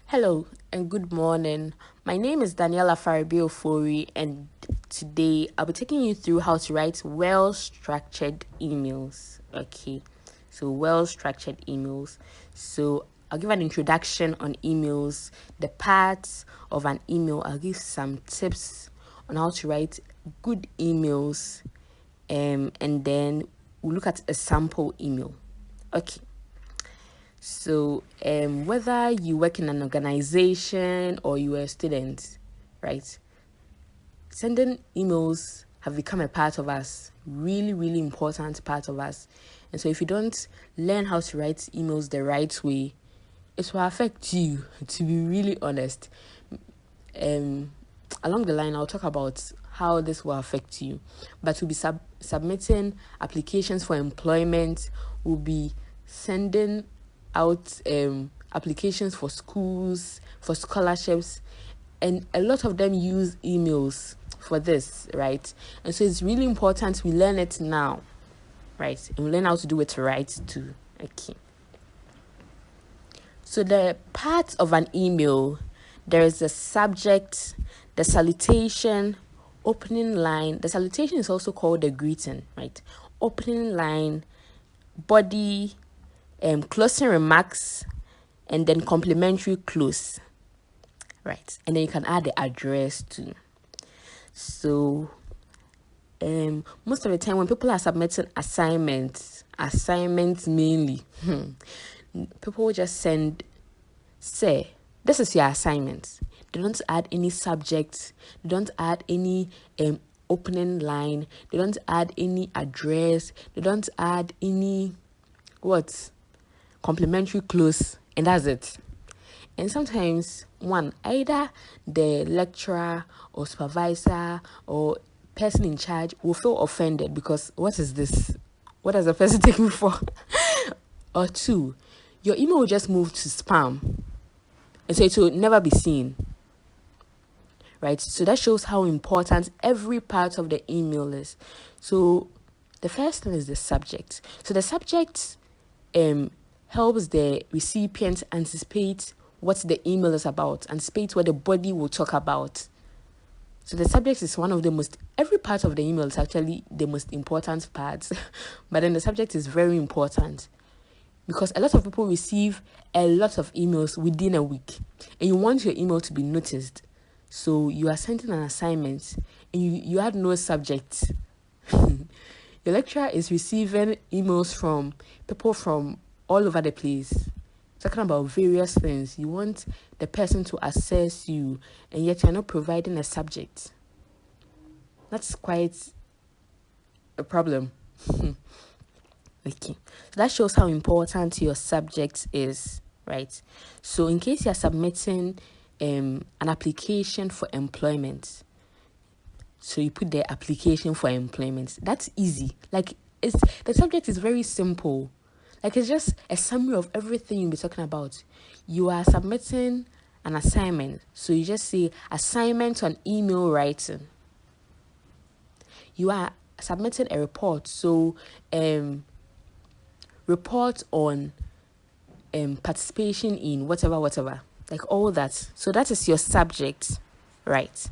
Hello and good morning. My name is Daniela Faribiofori, and today I'll be taking you through how to write well-structured emails. Okay, so well-structured emails. So I'll give an introduction on emails, the parts of an email. I'll give some tips on how to write good emails, and then we'll look at a sample email. Okay. So, whether you work in an organization or you are a student, right? Sending emails have become a part of us, really, really important part of us. And so, if you don't learn how to write emails the right way, it will affect you. To be really honest, along the line, I'll talk about how this will affect you. But we'll be submitting applications for employment. We'll be sending out applications for schools, for scholarships, and a lot of them use emails for this, right? And so it's really important we learn it now, right? And we learn how to do it right too. Okay. So the parts of an email, there is the subject, the salutation, opening line. The salutation is also called the greeting, right? Opening line, body, closing remarks, and then complimentary close, right? And then you can add the address too. So most of the time when people are submitting assignments mainly, people will just say this is your assignment. They don't add any subject, they don't add any opening line, they don't add any address, they don't add any complimentary close, and that's it. And sometimes either the lecturer or supervisor or person in charge will feel offended because what is this? What does the person take me for? Or two, your email will just move to spam, and so it will never be seen. Right? So that shows how important every part of the email is. So the first thing is the subject. So the subject helps the recipient anticipate what the email is about, anticipate what the body will talk about. So the subject is one of the every part of the email is actually the most important part, but then the subject is very important because a lot of people receive a lot of emails within a week, and you want your email to be noticed. So you are sending an assignment and you had no subject. Your lecturer is receiving emails from people from all over the place, talking about various things. You want the person to assess you, and yet you're not providing a subject. That's quite a problem. Okay, so that shows how important your subject is, right? So in case you're submitting an application for employment, so you put the application for employment. That's easy. The subject is very simple. It's just a summary of everything you'll be talking about. You are submitting an assignment, so you just say assignment on email writing. You are submitting a report, so report on participation in whatever, all that. So that is your subject, right?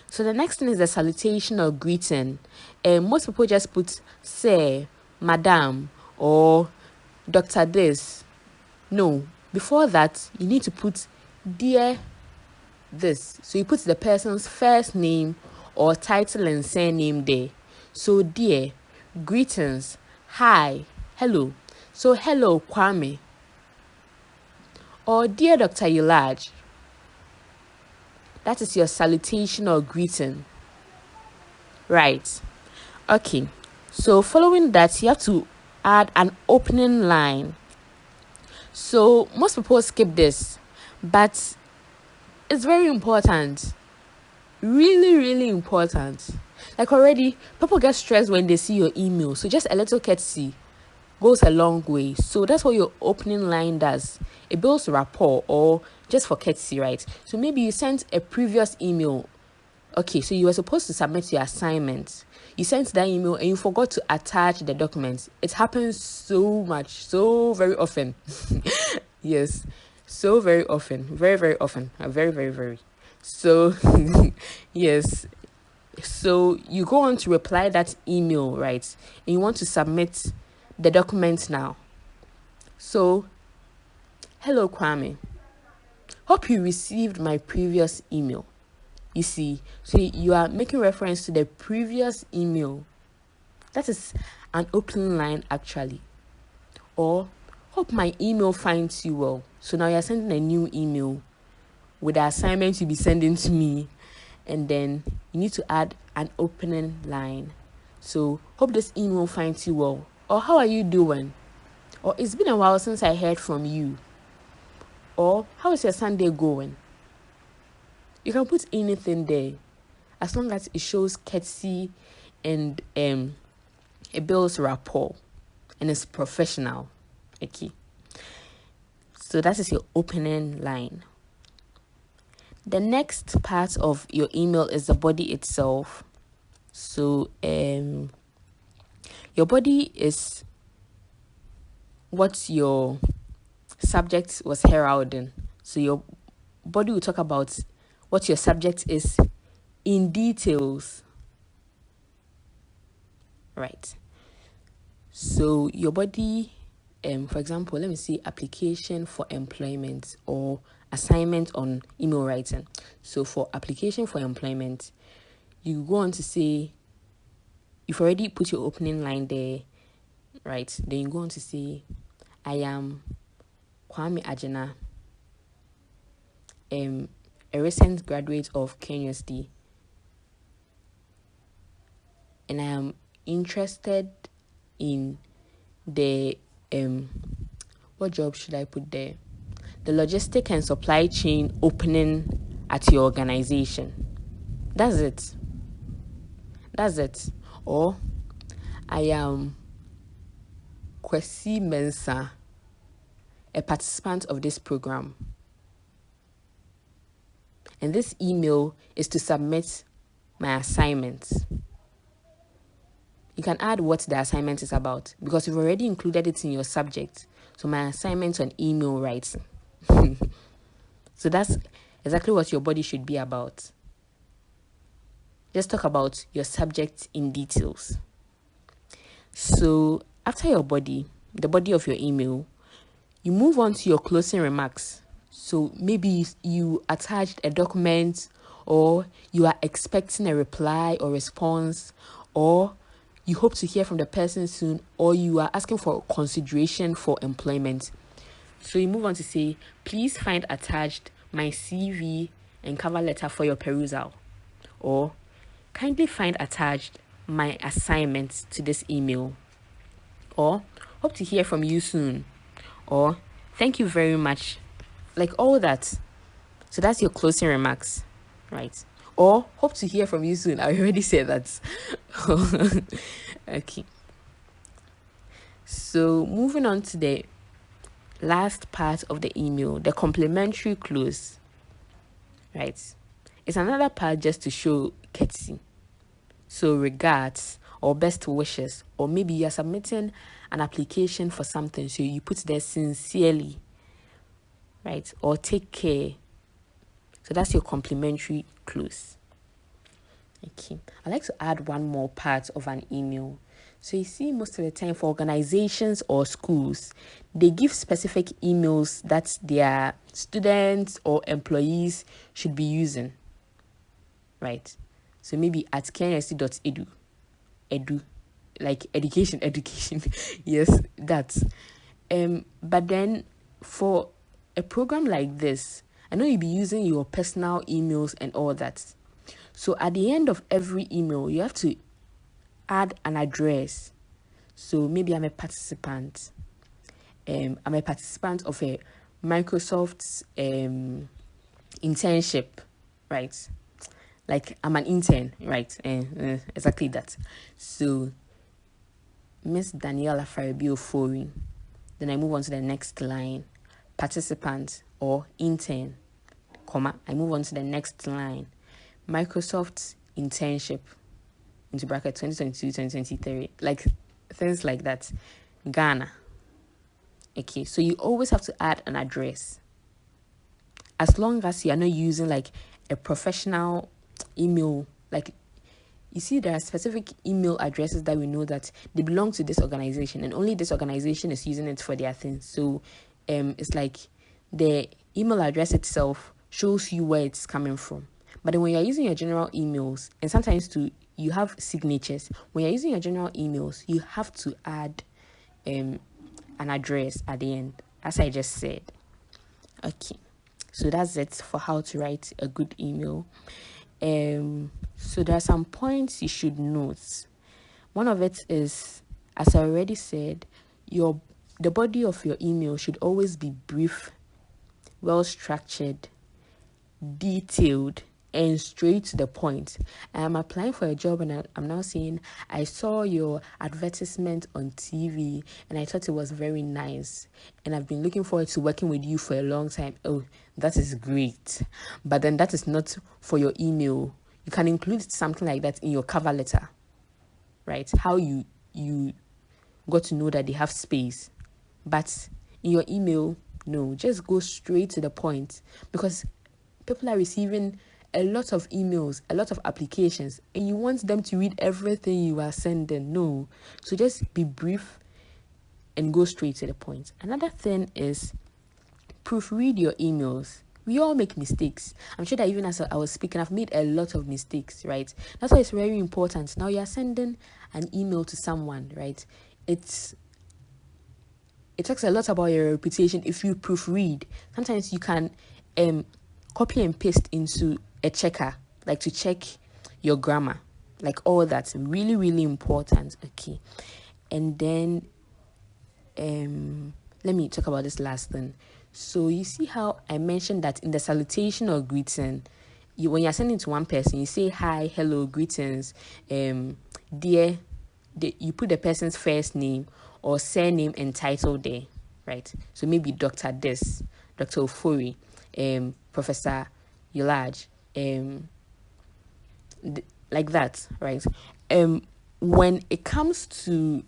So the next thing is the salutation or greeting. Most people just put say, madam, or Dr. This. No, before that, you need to put dear this. So you put the person's first name or title and surname there. So dear, greetings, hi, hello. So hello, Kwame. Or dear Dr. Yulaj. That is your salutation or greeting. Right. Okay. So following that, you have to add an opening line. So most people skip this, but it's very important. Really, really important. Already, people get stressed when they see your email. So just a little courtesy goes a long way. So that's what your opening line does. It builds rapport, or just for courtesy, right? So maybe you sent a previous email. Okay, so you were supposed to submit your assignment. You sent that email and you forgot to attach the documents. It happens so very often. Yes. So very often, very, very often, very, very, very. So, yes. So you go on to reply that email, right? And you want to submit the document now. So, hello, Kwame. Hope you received my previous email. You see, so you are making reference to the previous email. That is an opening line, actually. Or, hope my email finds you well. So now you're sending a new email with the assignment you'll be sending to me. And then you need to add an opening line. So, hope this email finds you well. Or, how are you doing? Or, it's been a while since I heard from you. Or, how is your Sunday going? You can put anything there, as long as it shows courtesy and it builds rapport and it's professional. Okay. So that is your opening line. The next part of your email is the body itself. So your body is what your subject was heralding. So your body will talk about what your subject is in details. Right. So your body, for example, let me see, application for employment or assignment on email writing. So for application for employment, you go on to say, you've already put your opening line there, right? Then you go on to say, I am Kwame Ajena, a recent graduate of KNUST, and I am interested in the what job should I put there? The logistic and supply chain opening at your organization. That's it. Or I am Kwesi Mensah, a participant of this program. And this email is to submit my assignment. You can add what the assignment is about because you've already included it in your subject. So my assignment on email writing. So that's exactly what your body should be about. Just talk about your subject in details. So after your body, the body of your email, you move on to your closing remarks. So maybe you attached a document, or you are expecting a reply or response, or you hope to hear from the person soon, or you are asking for consideration for employment. So you move on to say, please find attached my CV and cover letter for your perusal. Or kindly find attached my assignments to this email. Or hope to hear from you soon. Or thank you very much. Like all that. So that's your closing remarks, right? Or hope to hear from you soon. I already said that. Okay. So moving on to the last part of the email, the complimentary close, right? It's another part just to show courtesy. So regards or best wishes, or maybe you're submitting an application for something, so you put there sincerely, right? Or take care. So that's your complimentary close. Okay, I'd like to add one more part of an email. So you see, most of the time for organizations or schools, they give specific emails that their students or employees should be using, right? So maybe at knst.edu, like education, yes, that's. But then for a program like this, I know you'll be using your personal emails and all that. So at the end of every email, you have to add an address. So maybe I'm a participant. I'm a participant of a Microsoft internship, right? Like I'm an intern, right? Exactly that. So Miss Daniela Farabio Foreign. Then I move on to the next line. Participant or intern, comma. I move on to the next line. Microsoft internship, into bracket 2022, 2023, like things like that. Ghana. Okay, so you always have to add an address. as long as you are not using like a professional email, like you see there are specific email addresses that we know that they belong to this organization and only this organization is using it for their things. So it's like the email address itself shows you where it's coming from. But then when you're using your general emails, and sometimes you have signatures, when you're using your general emails, you have to add an address at the end, as I just said. Okay, so that's it for how to write a good email. So there are some points you should note. One of it is, as I already said, the body of your email should always be brief, well structured, detailed, and straight to the point. I'm applying for a job and I'm now saying, I saw your advertisement on TV and I thought it was very nice and I've been looking forward to working with you for a long time. Oh, that is great. But then that is not for your email. You can include something like that in your cover letter, right? How you got to know that they have space. But in your email, no, just go straight to the point, because people are receiving a lot of emails, a lot of applications, and you want them to read everything you are sending. No. So just be brief and go straight to the point. Another thing is proofread your emails. We all make mistakes. I'm sure that even as I was speaking, I've made a lot of mistakes, right? That's why it's very important. Now you're sending an email to someone, right? It talks a lot about your reputation if you proofread. Sometimes you can copy and paste into a checker, like to check your grammar, like all that's really, really important. Okay. And then let me talk about this last thing. So you see how I mentioned that in the salutation or greeting, when you're sending to one person, you say hi, hello, greetings, dear. You put the person's first name or surname and title there, right? So maybe Dr. This, Dr. Ofori, Professor Yolaj, like that, right? When it comes to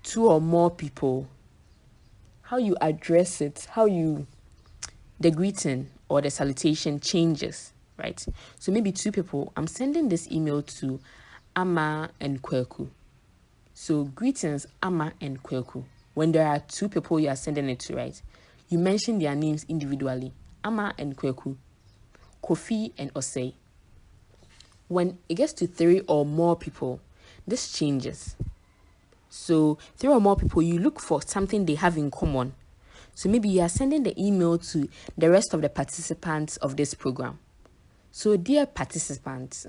two or more people, how you address it, the greeting or the salutation changes, right? So maybe two people, I'm sending this email to Ama and Kweku. So greetings, Ama and Kweku. When there are two people you are sending it to, right? You mention their names individually. Ama and Kweku, Kofi and Osei. When it gets to 3 or more people, this changes. So 3 or more people, you look for something they have in common. So maybe you are sending the email to the rest of the participants of this program. So dear participants,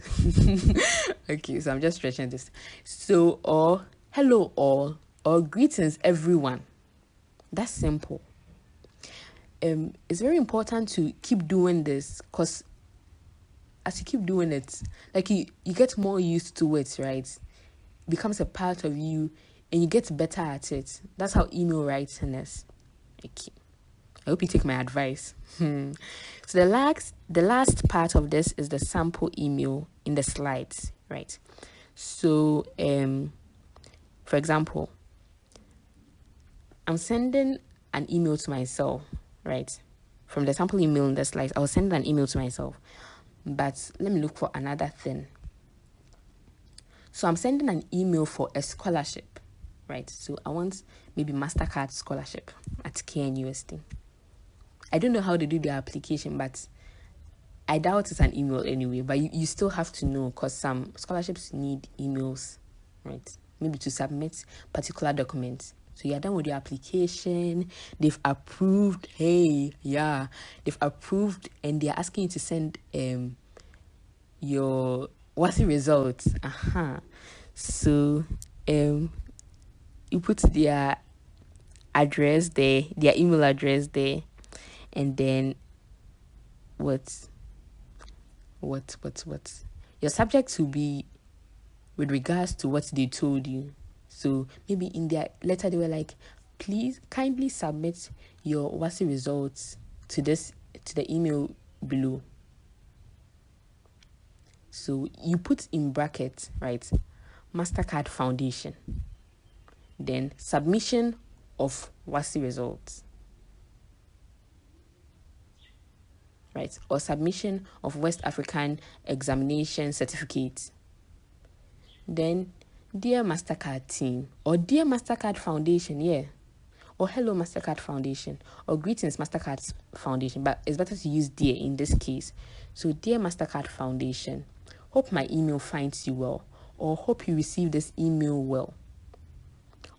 okay, so I'm just stretching this. So, or hello all, or greetings everyone. That's simple. It's very important to keep doing this, because as you keep doing it, like you get more used to it, right? It becomes a part of you and you get better at it. That's how email writing is. Okay. I hope you take my advice. So the last part of this is the sample email in the slides, right? So, for example, I'm sending an email to myself, right? From the sample email in the slides, I was sending an email to myself. But let me look for another thing. So I'm sending an email for a scholarship, right? So I want maybe MasterCard scholarship at KNUST. I don't know how they do their application, but I doubt it's an email anyway. But you still have to know, because some scholarships need emails, right? Maybe to submit particular documents. So you're done with your application. They've approved. They've approved, and they're asking you to send your what's the results. So you put their address there, their email address there, and then what your subject will be with regards to what they told you. So maybe in their letter they were like, please kindly submit your WASI results to the email below. So you put in brackets, right, MasterCard Foundation, then submission of WASI results. right? Or submission of West African examination certificate. Then, dear MasterCard team, or dear MasterCard Foundation, yeah. Or hello MasterCard Foundation, or greetings MasterCard Foundation, but it's better to use dear in this case. So dear MasterCard Foundation, hope my email finds you well, or hope you receive this email well,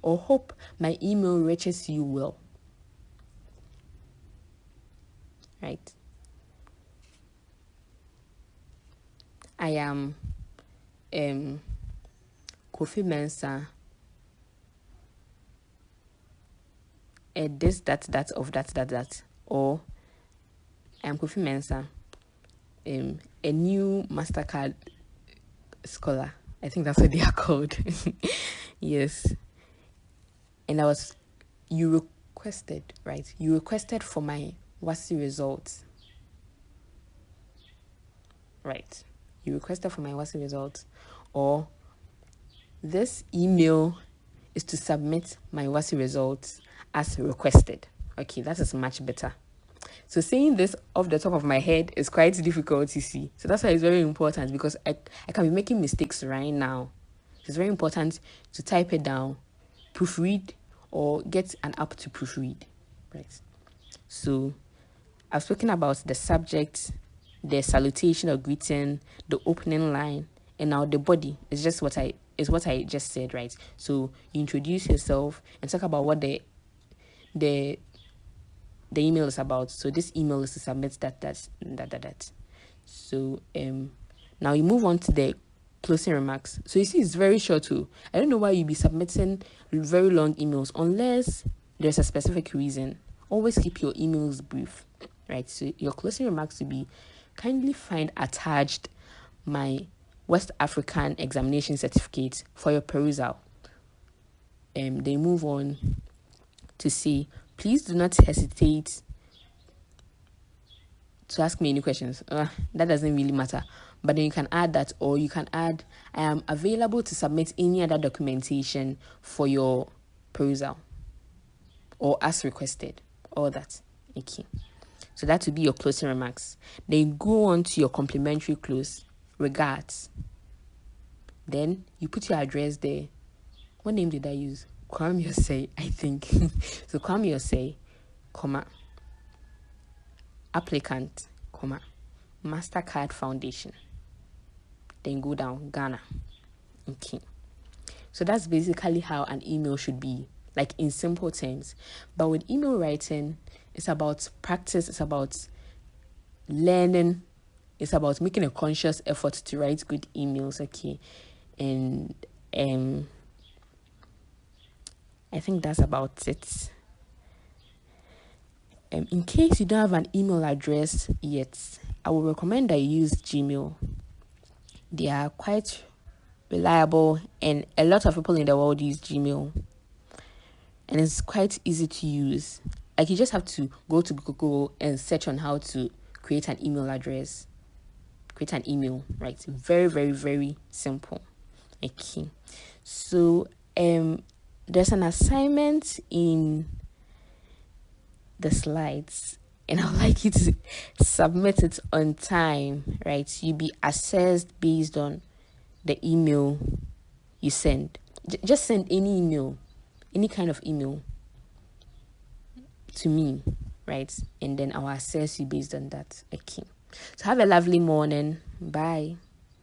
or hope my email reaches you well, right? I am Kofi Mensah, this, that, of that, or I am Kofi Mensah, a new MasterCard scholar. I think that's what they are called. Yes. And you requested, right? You requested for my WASI results. Right. You requested for my WASI results. Or this email is to submit my WASI results as requested. Okay, that is much better. So saying this off the top of my head is quite difficult to see. So that's why it's very important, because I can be making mistakes right now. It's very important to type it down, proofread, or get an app to proofread, right? So I've spoken about the subject, the salutation or greeting, the opening line, and now the body is just what I just said, right? So you introduce yourself and talk about what the email is about. So this email is to submit that. So now you move on to the closing remarks. So you see, it's very short too. I don't know why you'd be submitting very long emails unless there's a specific reason. Always keep your emails brief, right? So your closing remarks will be, kindly find attached my West African examination certificate for your perusal. They move on to say, please do not hesitate to ask me any questions. That doesn't really matter. But then you can add that, or you can add, I am available to submit any other documentation for your perusal, or as requested, all that. Okay. So that would be your closing remarks. Then go on to your complimentary close. Regards. Then you put your address there. What name did I use? Kwame Yosei, I think. So Kwame Yosei, comma, applicant, comma, MasterCard Foundation. Then go down, Ghana. Okay. So that's basically how an email should be, like in simple terms. But with email writing, it's about practice, it's about learning, it's about making a conscious effort to write good emails, okay? And I think that's about it. In case you don't have an email address yet, I would recommend that you use Gmail. They are quite reliable, and a lot of people in the world use Gmail, and it's quite easy to use. Like, you just have to go to Google and search on how to create an email address, create an email, right? Very, very, very simple. Okay. So there's an assignment in the slides, and I'd like you to submit it on time, right? You'll be assessed based on the email you send. Just send any email, any kind of email to me, right? And then I'll assess you based on that. Okay. So have a lovely morning. Bye.